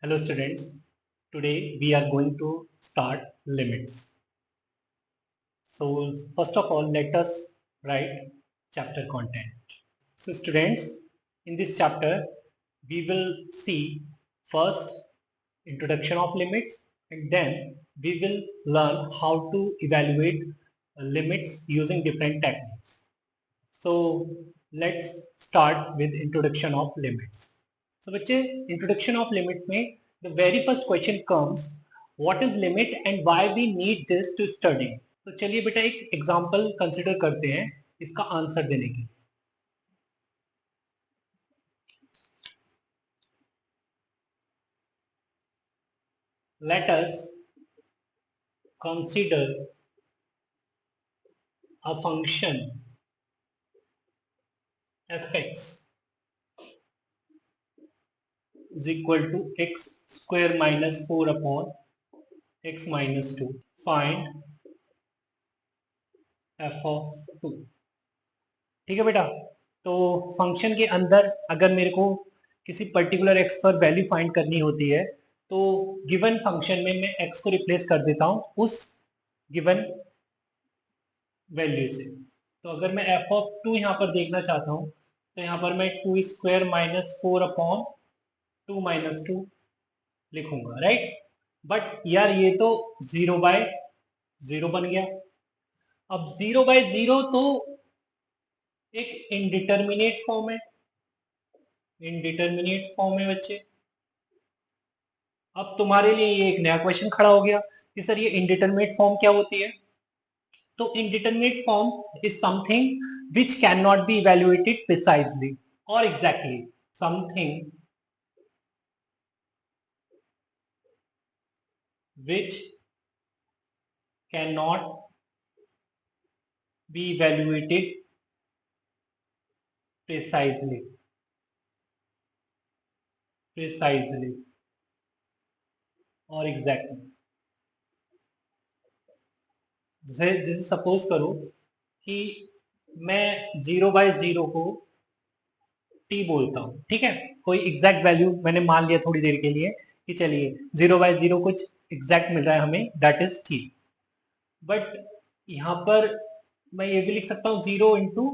Hello students, today we are going to start limits. So first of all, let us write chapter content. So students, in this chapter, we will see first introduction of limits and then we will learn how to evaluate limits using different techniques. So let's start with introduction of limits. So बच्चे introduction of limit में the very first question comes what is limit and why we need this to study. तो चलिए बेटा एक example consider करते हैं इसका answer देने के लिए. Let us consider a function fx is equal to x square minus 4 upon x minus 2. Find f of 2. ठीक है बेटा. तो फंक्शन के अंदर अगर मेरे को किसी पर्टिकुलर एक्स पर वैल्यू फाइंड करनी होती है तो गिवन फंक्शन में मैं एक्स को रिप्लेस कर देता हूं उस गिवन वैल्यू से. तो अगर मैं एफ ऑफ 2 यहाँ पर देखना चाहता हूँ तो यहाँ पर मैं 2 स्क्वायर माइनस 4 अपॉन 2 माइनस 2 लिखूंगा, राइट. बट यार ये तो 0/0 बन गया. अब 0/0 तो एक इनडिटर्मिनेट फॉर्म है. इनडिटर्मिनेट फॉर्म है बच्चे. अब तुम्हारे लिए ये एक नया क्वेश्चन खड़ा हो गया कि सर ये इनडिटर्मिनेट फॉर्म क्या होती है. तो indeterminate form is something which can not be evaluated precisely और exactly. Something which cannot be evaluated precisely और एग्जैक्टली. जैसे सपोज करो कि मैं 0/0 को t बोलता हूँ, ठीक है. कोई एग्जैक्ट वैल्यू मैंने मान लिया थोड़ी देर के लिए कि चलिए 0/0 कुछ एग्जैक्ट मिल रहा है हमें, दैट इज t. बट यहाँ पर मैं ये भी लिख सकता हूँ 0 into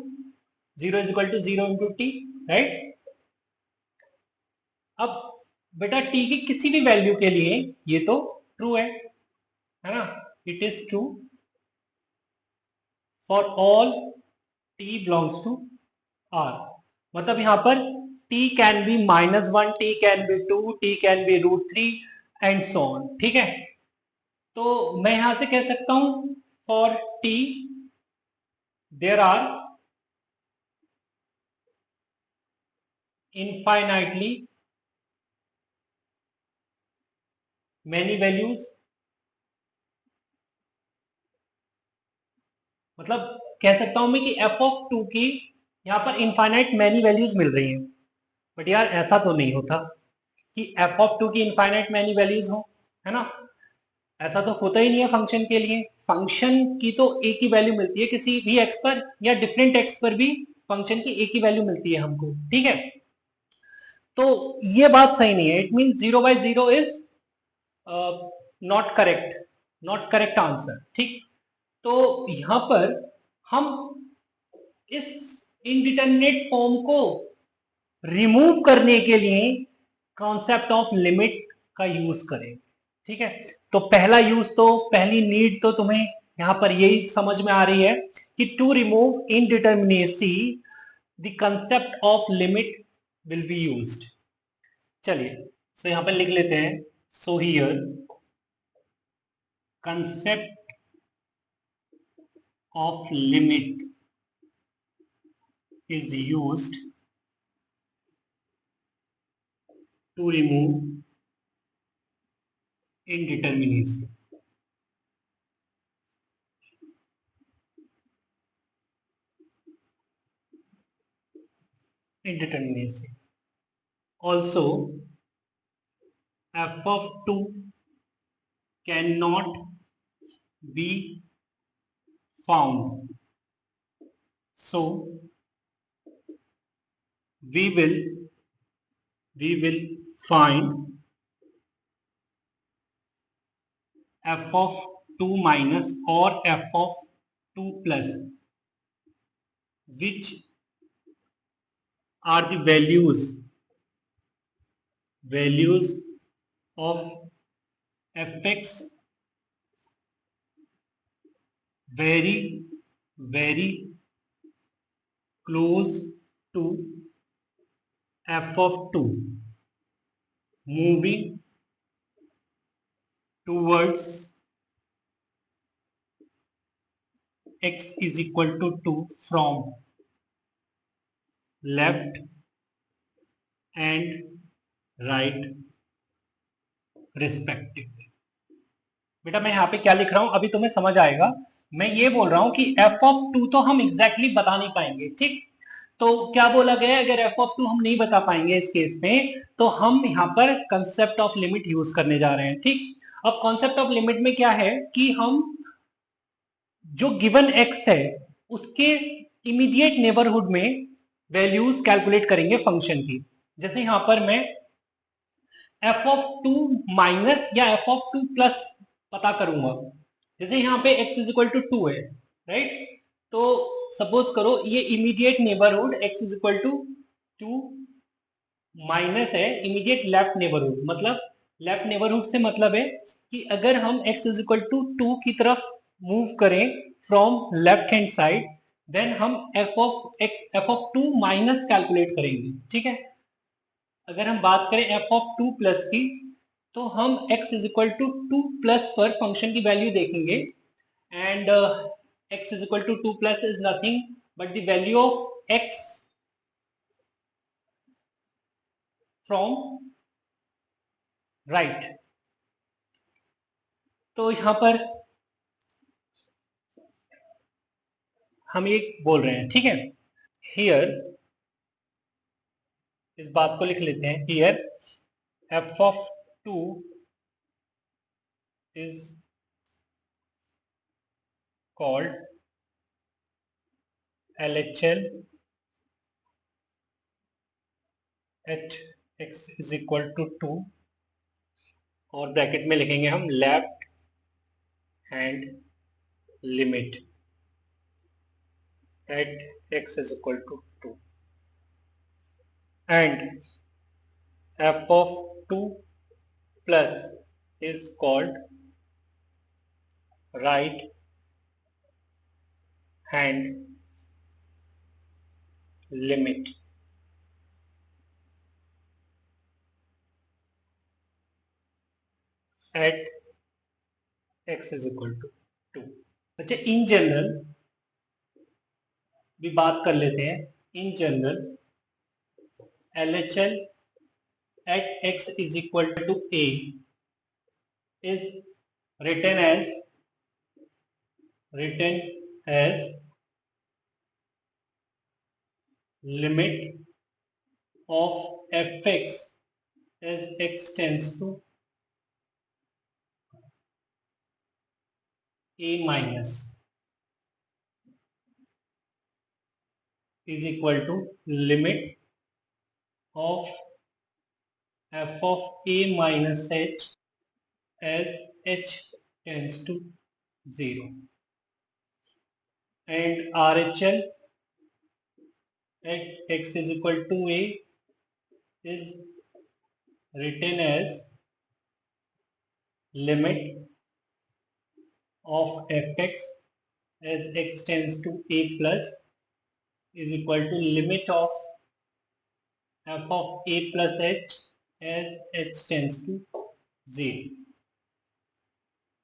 0 is equal to 0 into t, right. अब बेटा t की किसी भी वैल्यू के लिए ये तो ट्रू है ना. It is true for all t belongs to r. मतलब यहां पर t can be -1, t can be 2, t can be √3 and so on, ठीक है. तो मैं यहां से कह सकता हूं for t there are infinitely many values. मतलब कह सकता हूं मैं कि f ऑफ 2 की यहां पर इनफाइनाइट मैनी वैल्यूज मिल रही हैं. बट यार ऐसा तो नहीं होता कि f ऑफ 2 की इनफाइनाइट मैनी वैल्यूज हो, है ना. ऐसा तो होता ही नहीं है फंक्शन के लिए. फंक्शन की तो एक ही वैल्यू मिलती है किसी भी एक्स पर या डिफरेंट एक्स पर भी फंक्शन की एक ही वैल्यू मिलती है हमको, ठीक है. तो ये बात सही नहीं है. It mean 0/0 is not correct, not correct answer, ठीक. तो यहां पर हम इस इनडिटरमिनेट फॉर्म को रिमूव करने के लिए कॉन्सेप्ट ऑफ लिमिट का यूज करें, ठीक है. तो पहला यूज तो पहली नीड तो तुम्हें यहां पर यही समझ में आ रही है कि to remove indeterminacy the concept of limit will be used. चलिए सो यहां पर लिख लेते हैं. So here concept of limit is used to remove indeterminacy. Indeterminacy. Also, f of 2 cannot be found. So, we will find F of 2 minus और F of 2 plus which are the values of F X very close to f of 2 moving towards x is equal to 2 from left and right respectively। बेटा मैं यहाँ पे क्या लिख रहा हूं अभी तुम्हें समझ आएगा। मैं ये बोल रहा हूं कि f of 2 तो हम एग्जैक्टली बता नहीं पाएंगे, ठीक। तो क्या बोला गया है, अगर f of 2 हम नहीं बता पाएंगे इस केस में तो हम यहाँ पर कंसेप्ट ऑफ लिमिट यूज करने जा रहे हैं, ठीक। अब कॉन्सेप्ट ऑफ लिमिट में क्या है कि हम जो गिवन x है उसके इमीडिएट नेबरहुड में वैल्यूज कैलकुलेट करेंगे फंक्शन की। जैसे यहां पर मैं f of 2 माइनस या f of 2 प्लस पता करूंगा। जैसे यहाँ पे x इज इक्वल टू 2 है, राइट। तो सपोज करो ये immediate neighbourhood x is equal to 2 minus है इमीडिएट लेफ्ट नेबरहुड। मतलब लेफ्ट नेबरहुड से मतलब है कि अगर हम x इज इक्वल टू 2 की तरफ मूव करें from left hand side then हम f ऑफ 2 माइनस कैलकुलेट करेंगे, ठीक है। अगर हम बात करें f ऑफ 2 प्लस की तो हम x is equal to 2 plus पर फंक्शन की वैल्यू देखेंगे and x is equal to 2 plus is nothing but the value of x from right. तो यहां पर हम ये बोल रहे हैं, ठीक है। हियर इस बात को लिख लेते हैं, here f of 2 is called LHL at x is equal to 2 और ब्रैकेट में लिखेंगे हम left hand limit at x is equal to 2 and f of 2 plus is called right hand limit at x is equal to 2। अच्छा, in general भी बात कर लेते हैं। In general LHL at x is equal to a is written as limit of fx as x tends to a minus is equal to limit of f of a minus h as h tends to 0 and RHL at x is equal to a is written as limit of fx as x tends to a plus is equal to limit of f of a plus h as h tends to 0।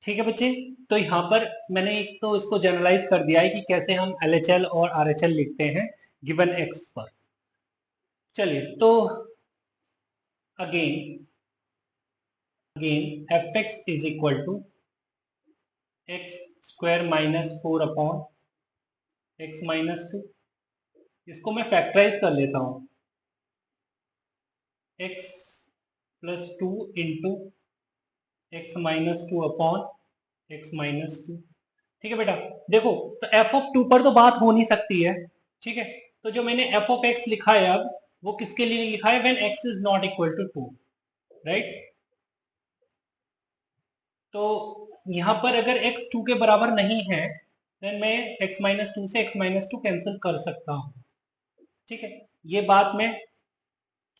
ठीक है बच्चे, तो यहाँ पर मैंने एक तो इसको जनरलाइज कर दिया है कि कैसे हम LHL और RHL लिखते हैं गिवन x पर। चलिए, तो again fx is equal to x square minus 4 upon x minus 2। इसको मैं फैक्टराइज कर लेता हूं, x plus 2 into x minus 2 upon x minus 2। ठीक है बेटा, देखो तो f ऑफ 2 पर तो बात हो नहीं सकती है, ठीक है। तो जो मैंने f ऑफ x लिखा है अब वो किसके लिए लिखा है, when x is not equal to 2, right. तो यहाँ पर अगर x 2 के बराबर नहीं है देन मैं x माइनस 2 से x माइनस 2 कैंसिल कर सकता हूँ। ठीक है, ये बात मैं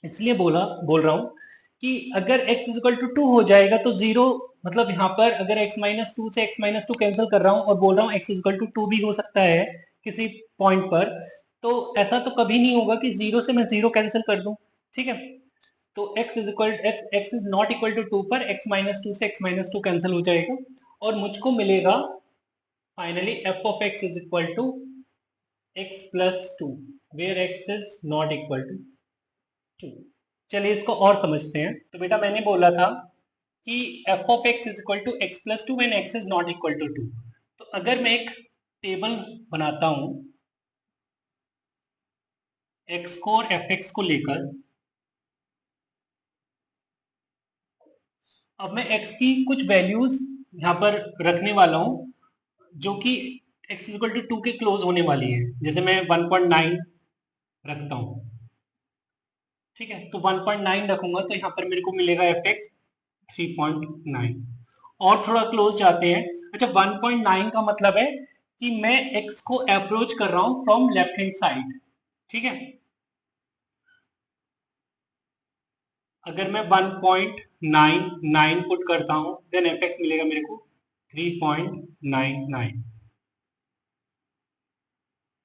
इसलिए बोल रहा हूँ कि अगर x इक्वल टू 2 हो जाएगा तो जीरो, मतलब यहाँ पर अगर x माइनस 2 से x माइनस 2 कैंसिल कर रहा हूँ और बोल रहा हूँ x इक्वल टू 2 भी हो सकता है किसी पॉइंट पर, तो ऐसा तो कभी नहीं होगा कि जीरो से मैं जीरो कैंसिल कर दूं। ठीक है, तो x is not equal to 2 पर x माइनस 2 से x माइनस 2 कैंसिल हो जाएगा और मुझको मिलेगा finally f of x is equal to x plus 2 where x is not equal to 2। चलिए इसको और समझते हैं। तो बेटा मैंने बोला था कि f of x is equal to x plus 2 when x is not equal to 2। तो अगर मैं एक टेबल बनाता हूं x को और fx को लेकर, अब मैं x की कुछ वैल्यूज यहाँ पर रखने वाला हूँ जो कि x इक्वल टू 2 के क्लोज होने वाली है। जैसे मैं 1.9 रखता हूँ। ठीक है, तो 1.9 रखूंगा तो यहाँ पर मेरे को मिलेगा fx 3.9। और थोड़ा क्लोज जाते हैं। अच्छा, 1.9 का मतलब है कि मैं x को अप्रोच कर रहा हूं फ्रॉम लेफ्ट हैंड साइड। ठीक है, अगर मैं 1.99 पुट करता हूं देन fx मिलेगा मेरे को 3.99।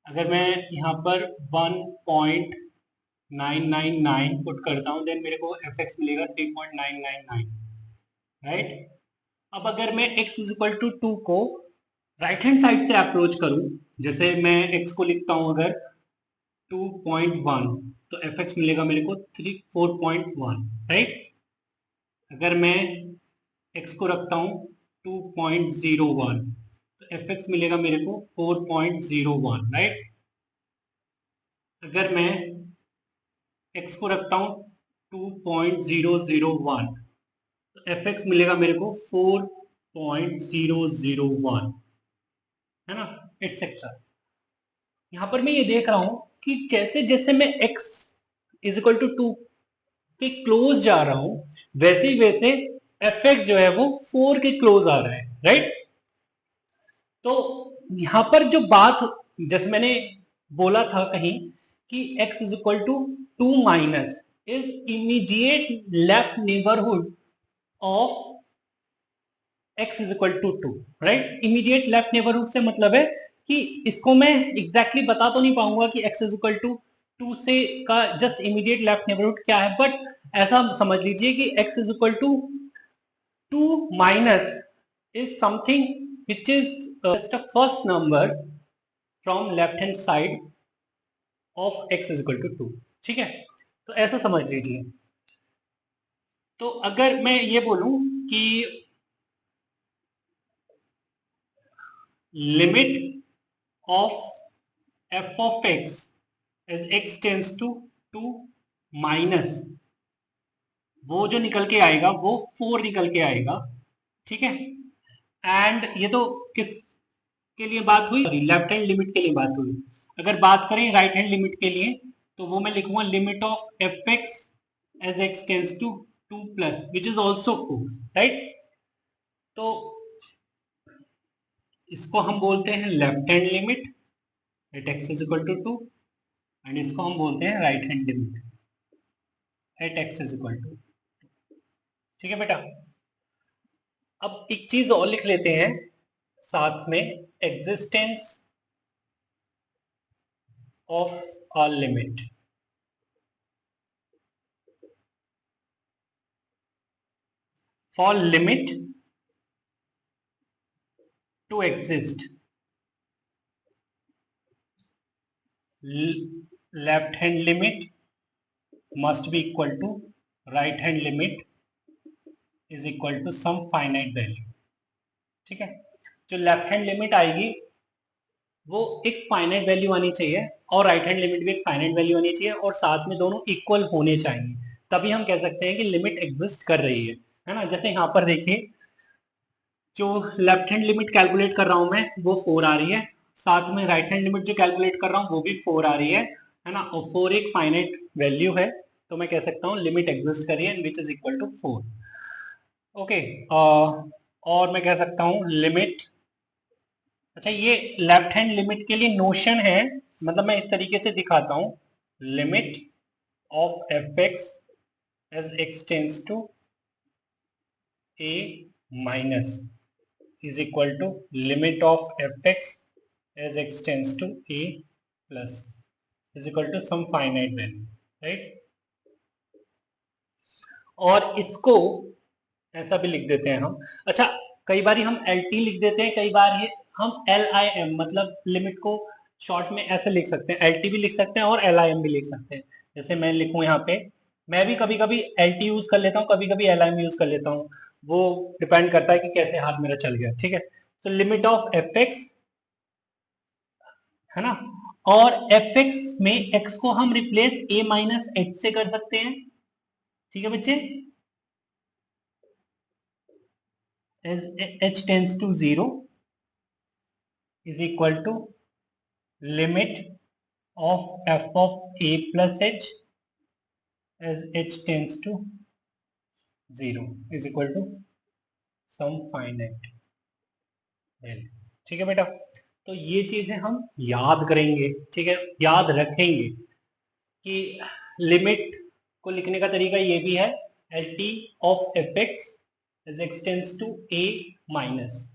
अगर मैं यहाँ पर 1.999 पुट करता हूं देन मेरे को fx मिलेगा 3.999। राइट, अब अगर मैं x इज इक्वल टू 2 को राइट हैंड साइड से अप्रोच करूं, जैसे मैं x को लिखता हूं अगर 2.1 तो fx मिलेगा मेरे को 4.1। राइट, अगर मैं x को रखता हूं 2.01 तो fx मिलेगा मेरे को 4.01। राइट, अगर मैं x को रखता हूं 2.001 तो fx मिलेगा मेरे को 4.001, है ना, एटसेट्रा। यहां पर मैं ये देख रहा हूं कि जैसे जैसे मैं x इज इक्वल टू 2 के क्लोज जा रहा हूं वैसे ही वैसे fx जो है वो 4 के क्लोज आ रहा है। राइट, तो यहां पर जो बात, जैसे मैंने बोला था कहीं कि x is equal to 2 minus is immediate left neighbourhood of x is equal to 2। Right, immediate left neighbourhood से मतलब है कि इसको मैं एग्जैक्टली बता तो नहीं पाऊंगा कि x इज इक्वल टू 2 से का जस्ट इमीडिएट लेफ्ट नेबरहुड क्या है, बट ऐसा समझ लीजिए कि x is equal to 2 minus is something which is just a first number from left hand side of x is equal to 2। ठीक है, तो ऐसा समझ लीजिए। तो अगर मैं ये बोलूं कि limit of f of x as x tends to 2 minus, वो जो निकल के आएगा वो 4 निकल के आएगा। ठीक है, एंड ये तो किस के लिए बात हुई, लेफ्ट हैंड लिमिट के लिए बात हुई। अगर बात करें राइट हैंड लिमिट के लिए तो वो मैं लिखूंगा limit of F x as x tends to 2 plus which is also 4। Right, तो इसको हम बोलते हैं left hand limit at x is equal to 2 and इसको हम बोलते हैं right hand limit at x is equal to. ठीक है बेटा, अब एक चीज और लिख लेते हैं साथ में, existence of a limit. For limit to exist, left hand limit must be equal to right hand limit is equal to some finite value। ठीक है, जो लेफ्ट हैंड लिमिट आएगी वो एक फाइनाइट वैल्यू आनी चाहिए और राइट हैंड लिमिट भी एक फाइनाइट वैल्यू आनी चाहिए और साथ में दोनों इक्वल होने चाहिए, तभी हम कह सकते हैं कि लिमिट एग्जिस्ट कर रही है ना। जैसे यहाँ पर देखिए, जो लेफ्ट हैंड लिमिट कैलकुलेट कर रहा हूं मैं वो 4 आ रही है, साथ में राइट हैंड लिमिट जो कैलकुलेट कर रहा हूं वो भी 4 आ रही है ना, और 4 एक फाइनाइट वैल्यू है, तो मैं कह सकता हूँ लिमिट एग्जिस्ट कर रही है which is equal to 4। Okay, और मैं कह सकता हूं लिमिट, अच्छा ये लेफ्ट हैंड लिमिट के लिए नोशन है, मतलब मैं इस तरीके से दिखाता हूं, limit of F x as x tends to A minus is equal to limit of fx as x tends to a plus is equal to some finite value, right? और इसको ऐसा भी लिख देते हैं हम, अच्छा कई बार हम एल टी लिख देते हैं, कई बार ये हम एल आई एम, मतलब लिमिट को शॉर्ट में ऐसे लिख सकते हैं, एल टी भी लिख सकते हैं और एल आई एम भी लिख सकते हैं। जैसे मैं लिखूं यहाँ पे, मैं भी कभी कभी एल टी यूज कर लेता हूँ, कभी कभी एल आई एम यूज कर लेता हूँ, वो डिपेंड करता है कि कैसे हाथ मेरा चल गया, ठीक है। तो लिमिट ऑफ एफ एक्स है ना, और एफ एक्स में एक्स को हम रिप्लेस ए माइनस एच से कर सकते हैं, ठीक है बच्चे, as H tends to 0 is equal to limit of f of A plus H as H tends to 0 is equal to some finite value, ठीक है बेटा। तो ये चीजें हम याद करेंगे, ठीक है, याद रखेंगे कि लिमिट को लिखने का तरीका ये भी है, L T of F x as x tends to A minus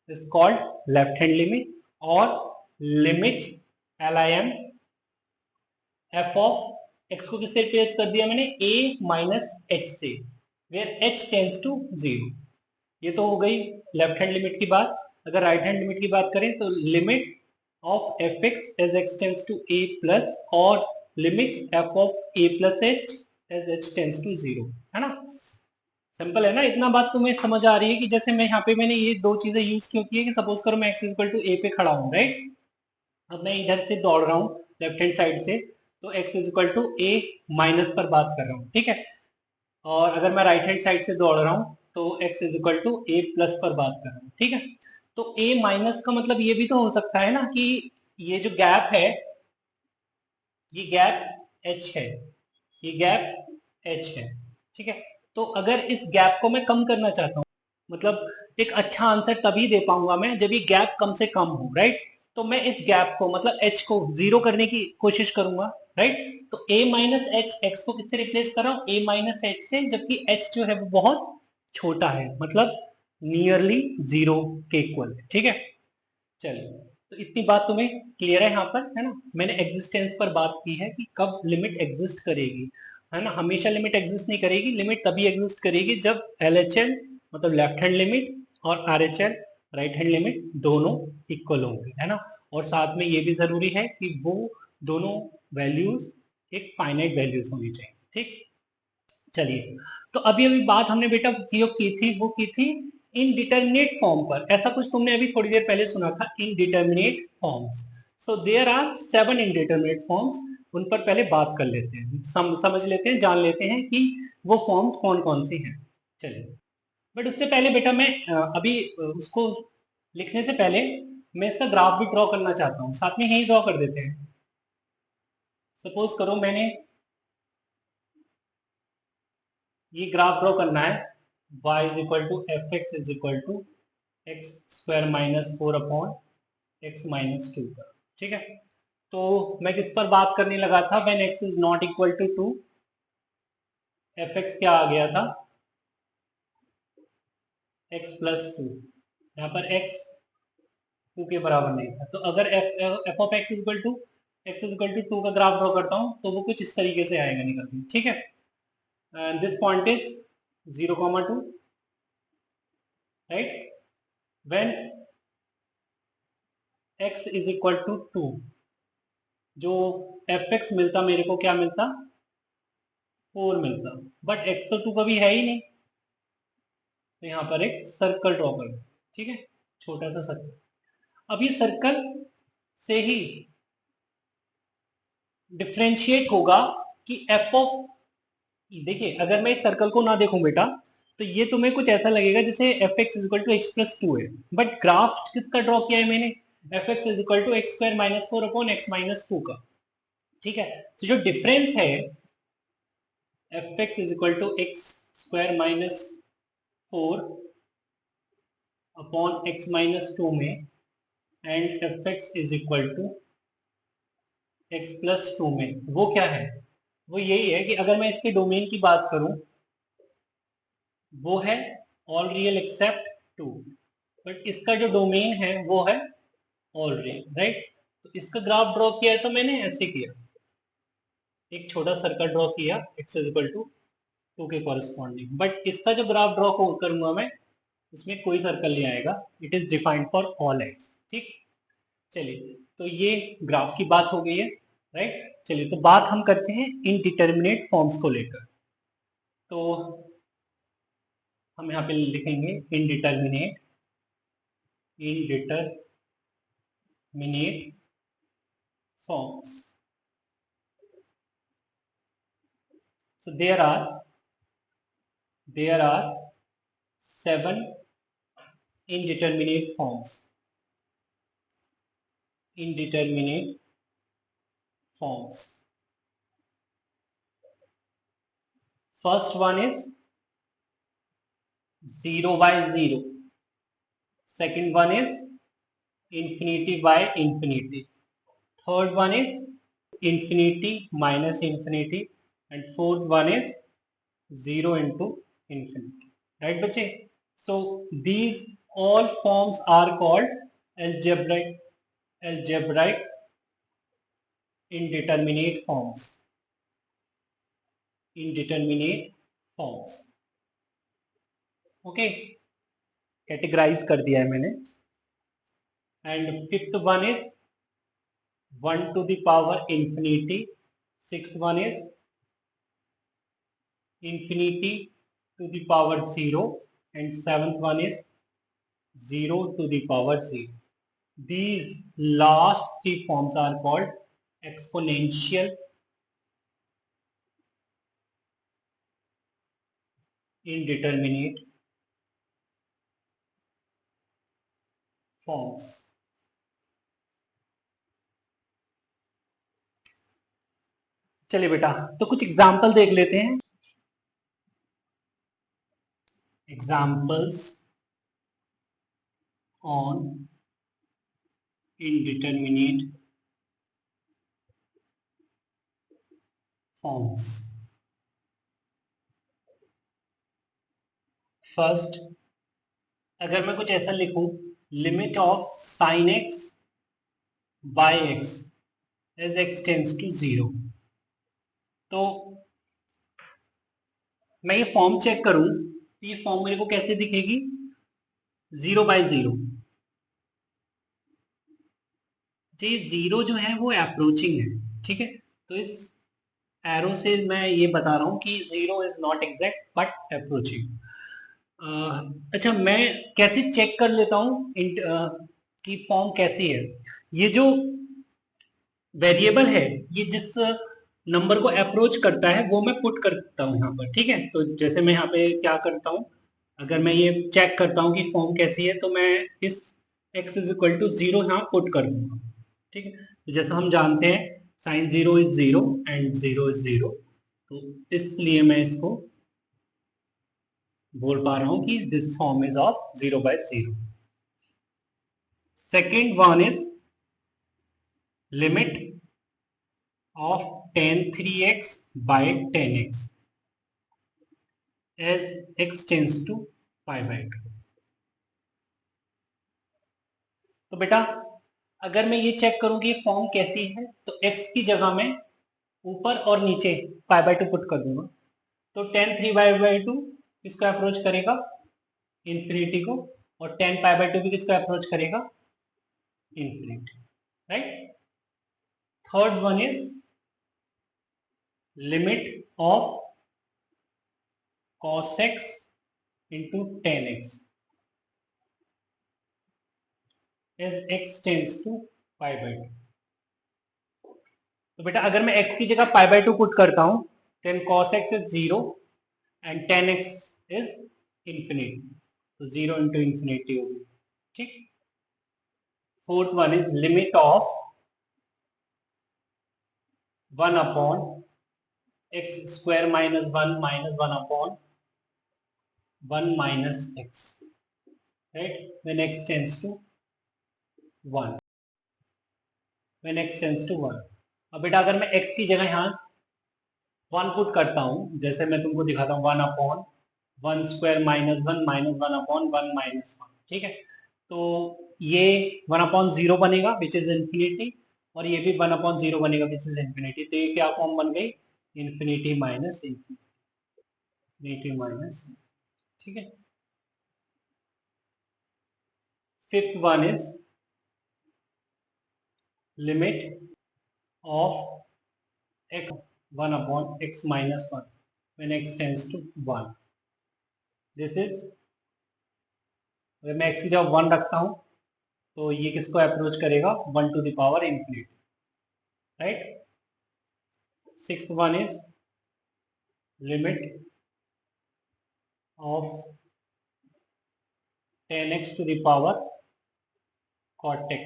is called left hand limit, और limit L I M F of X को किससे रिप्लेस कर दिया मैंने, ए माइनस एच से, वेयर एच टेंस टू 0। ये तो हो गई लेफ्ट हैंड लिमिट की बात। अगर राइट हैंड लिमिट की बात करें तो limit of F x as x tends to A plus और limit F of A plus H as H tends to 0, है ना। सिंपल है ना, इतना बात तुम्हें समझ आ रही है कि जैसे मैं यहाँ पे मैंने ये दो चीजें यूज क्यों की है, कि सपोज करो मैं एक्स इक्वल टू ए पे खड़ा हूँ, राइट, अब मैं इधर से दौड़ रहा हूँ लेफ्ट हैंड साइड से, तो x is equal to A minus पर बात कर रहा हूँ, ठीक है। और अगर मैं राइट हैंड साइड से दौड़ रहा हूँ तो x is equal to A plus पर बात कर रहा हूँ, ठीक है। तो a माइनस का मतलब ये भी तो हो सकता है ना कि ये जो गैप है, ये गैप h है, ये गैप h है, ठीक है। तो अगर इस गैप को मैं कम करना चाहता हूँ, मतलब एक अच्छा आंसर तभी दे पाऊंगा मैं जब ये गैप कम से कम हो, राइट। तो मैं इस गैप को, मतलब h को 0 करने की कोशिश करूंगा, राइट। तो a माइनस एच, एक्स को किससे रिप्लेस कर रहा हूँ, a माइनस एच से, जबकि h जो है वो बहुत छोटा है, मतलब नियरली 0 के इक्वल है, ठीक है। चलिए, तो इतनी बात तुम्हें क्लियर है यहाँ पर, है ना। मैंने एग्जिस्टेंस पर बात की है कि कब लिमिट एग्जिस्ट करेगी, है ना। हमेशा लिमिट एग्जिस्ट नहीं करेगी, लिमिट तभी एग्जिस्ट करेगी जब LHL मतलब लेफ्ट हैंड लिमिट और RHL राइट हैंड लिमिट दोनों इक्वल होंगे, है ना। और साथ में ये भी जरूरी है कि वो दोनों वैल्यूज एक फाइनाइट वैल्यूज होनी चाहिए, ठीक। चलिए, तो अभी अभी बात हमने बेटा जो की थी वो की थी इनडिटर्मिनेट फॉर्म पर। ऐसा कुछ तुमने अभी थोड़ी देर पहले सुना था, indeterminate forms. So there are 7 indeterminate forms, उन पर पहले बात कर लेते हैं, समझ लेते हैं, जान लेते हैं कि वो फॉर्म्स कौन कौन सी हैं। चलिए, बट उससे पहले बेटा मैं अभी उसको लिखने से पहले मैं इसका ग्राफ भी ड्रॉ करना चाहता हूँ, साथ में यही ड्रॉ कर देते हैं। सपोज करो मैंने ये ग्राफ ड्रॉ करना है, y is equal to f x is equal to x square minus 4 upon x minus 2 का, ठीक है। तो मैं किस पर बात करने लगा था, when x is not equal to 2, f x क्या आ गया था, x प्लस 2, यहाँ पर x 2 के बराबर नहीं था। तो अगर f of x is equal to x is equal to 2 का ग्राफ ड्रॉ करता हूँ तो वो कुछ इस तरीके से आएगा निकल के, ठीक है। This point is 0,2, right. When x is equal to 2, जो एफ एक्स मिलता मेरे को क्या मिलता, 4 मिलता, बट x तो 2 कभी है ही नहीं, तो यहाँ पर एक सर्कल ड्रॉ कर दो, ठीक है, छोटा सा सर्कल। अब ये सर्कल से ही डिफ्रेंशिएट होगा कि एफ ऑफ, देखिए अगर मैं इस सर्कल को ना देखूं बेटा तो ये तुम्हें कुछ ऐसा लगेगा जैसे f x is equal to x plus 2 है, बट ग्राफ किसका ड्रॉ किया है मैंने, f x is equal to x square minus 4 upon x minus 2 का, ठीक है। तो जो डिफरेंस है f x is equal to x square minus 4 upon x minus 2 में and f x is equal to x plus 2 में, वो क्या है? वो यही है कि अगर मैं इसके डोमेन की बात करूं, वो है ऑल रियल एक्सेप्ट 2, बट इसका जो डोमेन है वो है ऑल रियल, राइट? तो इसका ग्राफ ड्रॉ किया है तो मैंने ऐसे किया, एक छोटा सर्कल ड्रॉ किया x इज इक्वल टू 2 के कॉरेस्पॉन्डिंग, बट इसका जो ग्राफ ड्रॉ करूंगा मैं, इसमें कोई सर्कल नहीं आएगा, it is defined for all x, ठीक? चलिए, तो ये ग्राफ की बात हो गई है, राइट? चलिए, तो बात हम करते हैं इनडिटर्मिनेट फॉर्म्स को लेकर। तो हम यहाँ पे लिखेंगे indeterminate forms. So there are 7 indeterminate forms. Indeterminate forms. First one is 0 by 0. Second one is infinity by infinity. Third one is infinity minus infinity. And fourth one is 0 into infinity. Right, बच्चे? So these all forms are called algebraic indeterminate forms. Indeterminate forms. Okay, categorize कर दिया है मैंने. And fifth one is 1 to the power infinity. Sixth one is infinity to the power 0. And seventh one is 0 to the power 0. These last three forms are called exponential indeterminate forms. चलिए बेटा, तो कुछ example देख लेते हैं. Examples on indeterminate forms. First, अगर मैं कुछ ऐसा लिखूं, limit of sine x by x as x tends to 0, तो मैं ये फॉर्म चेक करूं तो ये फॉर्म मेरे को कैसे दिखेगी? 0 बाय 0. तो ये 0 जो है वो अप्रोचिंग है, ठीक है? तो इस एरो से मैं ये बता रहा हूं कि 0 is not exact but approaching. अच्छा, मैं कैसे चेक कर लेता हूँ कि फॉर्म कैसी है? ये जो वेरिएबल है, ये जिस नंबर को अप्रोच करता है वो मैं पुट करता हूँ यहाँ पर, ठीक है? तो जैसे मैं यहाँ पे क्या करता हूँ, अगर मैं ये चेक करता हूँ कि फॉर्म कैसी है, तो मैं इस x इज इक्वल टू 0 यहाँ पुट कर दूंगा, ठीक है? तो जैसा हम जानते हैं साइन 0 इज 0 एंड 0 इज 0, तो इसलिए मैं इसको बोल पा रहा हूं कि this form is of 0 by 0. Second one is limit of tan 3x by 10x as x tends to pi by 2. तो बेटा, अगर मैं ये चेक करूं कि फॉर्म कैसी है, तो x की जगह में ऊपर और नीचे पाई बाय 2 पुट कर दूंगा, तो tan 3 बाय 2 किसको अप्रोच करेगा? इंफिनिटी को. और tan पाई बाय 2 भी किसको अप्रोच करेगा? Infinity, right? Third one is limit of cos x into tan x as x tends to pi by 2. तो बेटा, अगर मैं x की जगह पाई बाय 2 पुट करता हूं, then cos x is 0 and tan x is infinity, तो 0 into infinity होगी, ठीक? Fourth one is limit of 1 upon x square minus 1 upon 1 minus x right, when x tends to 1, when x tends to 1। अब बेटा अगर मैं x की जगह यहाँ 1 पुट करता हूँ, जैसे मैं तुमको दिखाता हूँ 1/1² -1 -1/1 -1, ठीक है। तो ये 1/0 बनेगा विच इज इंफिनिटी, और ये भी 1/0 बनेगा विच इज इंफिनिटी। तो ये क्या फॉर्म बन गई, इंफिनिटी माइनस इंफिनिटी माइनस, ठीक है। Fifth one is limit of x 1/x -1 when x tends to 1। This is, अगर मैं x की जगह 1 रखता हूं तो ये किसको अप्रोच करेगा, 1⁻∞, right. Sixth one is limit of 10x⁻cot x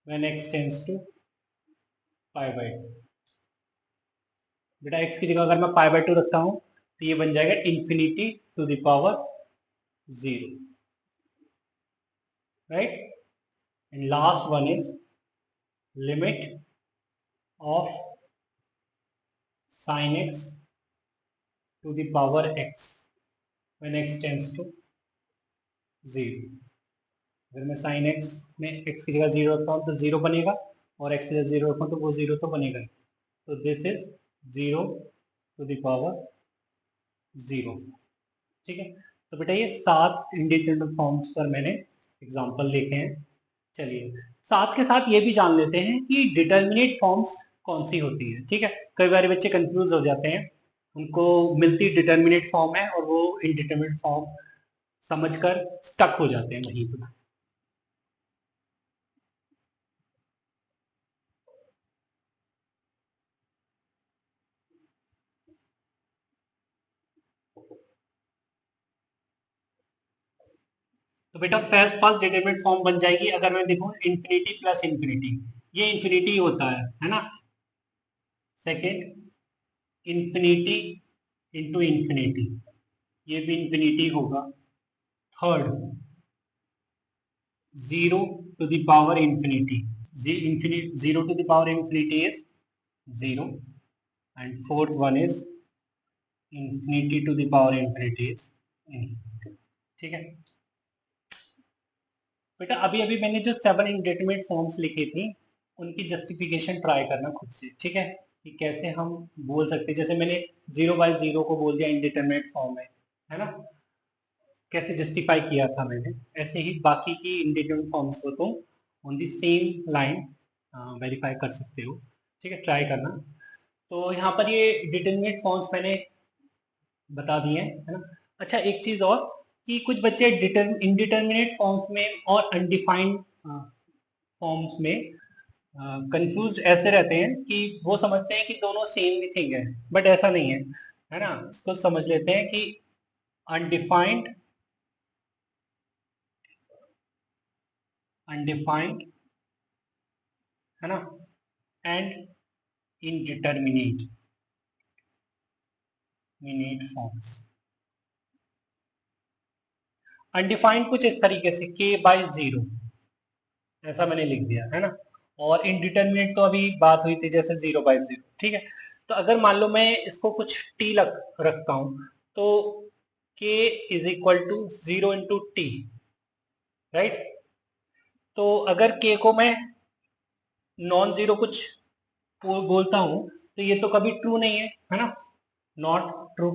when x tends to π/2। बेटा x की जगह अगर मैं π/2 रखता हूं तो ये बन जाएगा ∞⁻0, right. And last one is limit of sin x⁻x when x tends to 0। अगर मैं sin x में x की जगह 0 रखता हूँ तो 0 बनेगा, और x की जगह 0 रखता हूँ तो वो 0 तो बनेगा ही। तो दिस इज 0⁻0, ठीक है। तो बेटा ये 7 इंडिटरमिनेट फॉर्म्स पर मैंने एग्जांपल लिखे हैं। चलिए साथ के साथ ये भी जान लेते हैं कि डिटर्मिनेट फॉर्म्स कौन सी होती है, ठीक है। कई बार बच्चे कंफ्यूज हो जाते हैं, उनको मिलती डिटर्मिनेट फॉर्म है और वो इनडिटर्मिनेट फॉर्म समझकर स्टक हो जाते हैं वहीं पर। तो बेटा फर्स्ट डिटरमिनेट फॉर्म बन जाएगी, अगर मैं देखूं इंफिनिटी प्लस इंफिनिटी, ये इंफिनिटी होता है ना। सेकेंड इंफिनिटी इंटू इंफिनिटी, ये भी इंफिनिटी होगा। Third 0⁻∞, infinity 0⁻∞ is 0, and fourth one is ∞⁻∞ is infinity, ठीक है। बेटा अभी अभी मैंने जो 7 इंडिटरमिनेट फॉर्म्स लिखी थी उनकी जस्टिफिकेशन ट्राई करना खुद से, ठीक है, कि कैसे हम बोल सकते हैं। जैसे मैंने 0/0 को बोल दिया इंडिटरमिनेट फॉर्म है ना, कैसे जस्टिफाई किया था मैंने, ऐसे ही बाकी की इंडिटरमिनेट फॉर्म्स को तुम on the same line verify कर सकते हो, ठीक है, ट्राई करना। तो यहाँ पर ये डिटरमिनेट फॉर्म्स मैंने बता दिए हैं, है ना। अच्छा एक चीज और, कि कुछ बच्चे इनडिटरमिनेट फॉर्म्स में और अनडिफाइंड फॉर्म्स में कंफ्यूज ऐसे रहते हैं कि वो समझते हैं कि दोनों सेम ही थिंग है, बट ऐसा नहीं है ना। इसको समझ लेते हैं कि अनडिफाइंड है ना, एंड इनडिटरमिनेट फॉर्म्स। अनडिफाइंड कुछ इस तरीके से k/0 ऐसा मैंने लिख दिया है ना, और इनडिटरमिनेट तो अभी बात हुई थी जैसे 0/0, ठीक है। तो अगर मान लो मैं इसको कुछ t रखता हूं तो k = 0 × t, राइट। तो अगर k को मैं नॉन जीरो कुछ बोलता हूं तो ये तो कभी ट्रू नहीं है ना, not true,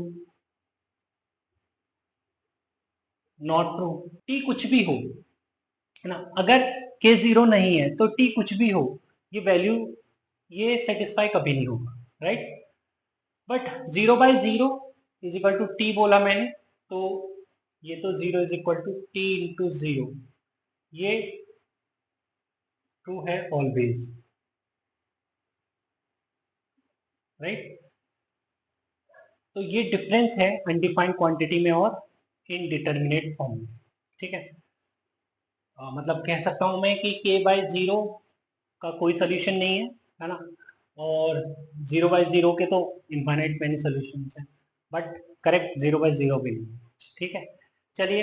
not true. T कुछ भी हो, है ना, अगर के 0 नहीं है तो टी कुछ भी हो, ये वैल्यू ये सेटिस्फाई कभी नहीं होगा, राइट। बट 0/0 = टी बोला मैंने, तो ये तो 0 = t × 0, ये ट्रू है ऑलवेज, राइट। तो ये डिफरेंस है अनडिफाइंड क्वांटिटी में और इनडिटरमिनेट फॉर्म में, ठीक है। मतलब कह सकता हूं मैं कि k/0 का कोई सोल्यूशन नहीं है ना, और 0/0 के तो इनफाइनाइट मैनी सोल्यूशन है, बट करेक्ट 0/0 भी नहीं, ठीक है। चलिए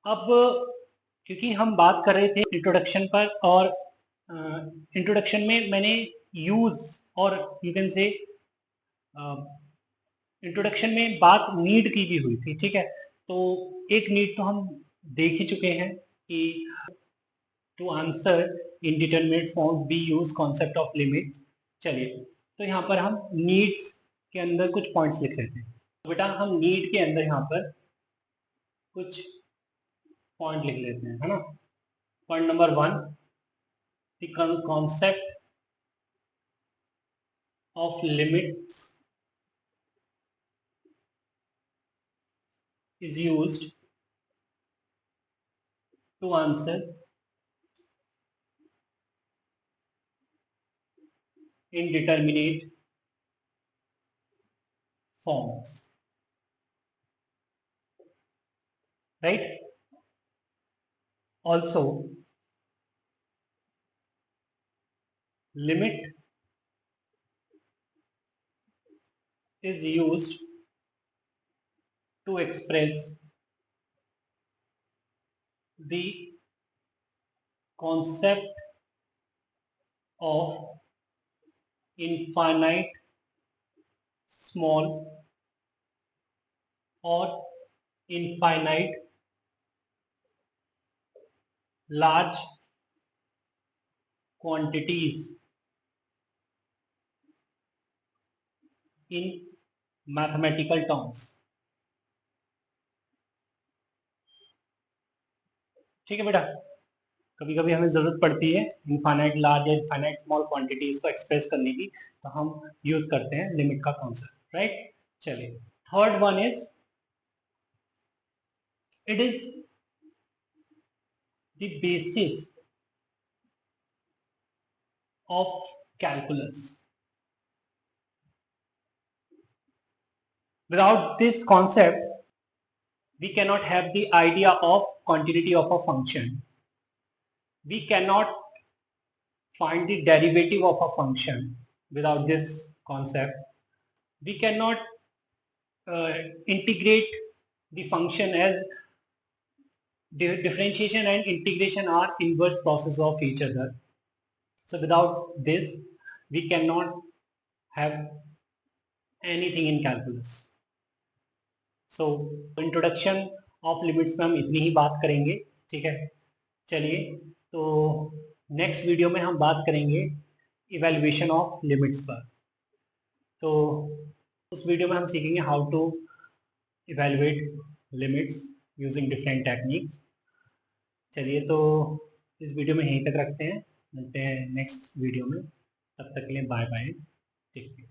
अब क्योंकि हम बात कर रहे थे इंट्रोडक्शन पर, और इंट्रोडक्शन में मैंने यूज और यू कैन से इंट्रोडक्शन में बात नीड की भी हुई थी, ठीक है। तो एक नीड तो हम देख ही चुके हैं कि to answer indeterminate form be use concept of limit. चलिए, तो यहाँ पर हम नीड्स के अंदर कुछ पॉइंट्स लिख लेते हैं। तो बेटा हम नीड के अंदर यहाँ पर कुछ पॉइंट लिख लेते हैं, है ना। Point number 1, the concept of limits is used to answer indeterminate forms, right? Also, limit is used to express the concept of infinite small or infinite large quantities in mathematical terms। ठीक है बेटा, कभी कभी हमें जरूरत पड़ती है infinite large या इनफाइनाइट स्मॉल क्वांटिटीज को एक्सप्रेस करने की, तो हम यूज करते हैं लिमिट का कॉन्सेप्ट, राइट। चलिए, third one is it is the basis of calculus. Without this concept, we cannot have the idea of continuity of a function. We cannot find the derivative of a function without this concept. We cannot integrate the function, as differentiation and integration are inverse process of each other. So without this, we cannot have anything in calculus. So introduction of limits में हम इतनी ही बात करेंगे, ठीक है। चलिए, तो next video में हम बात करेंगे इवेल्युएशन ऑफ लिमिट्स पर। तो उस वीडियो में हम सीखेंगे how to evaluate limits using different techniques. चलिए, तो इस वीडियो में यहीं तक रखते हैं, मिलते हैं नेक्स्ट वीडियो में। तब तक के लिए बाय बाय, टेक केयर।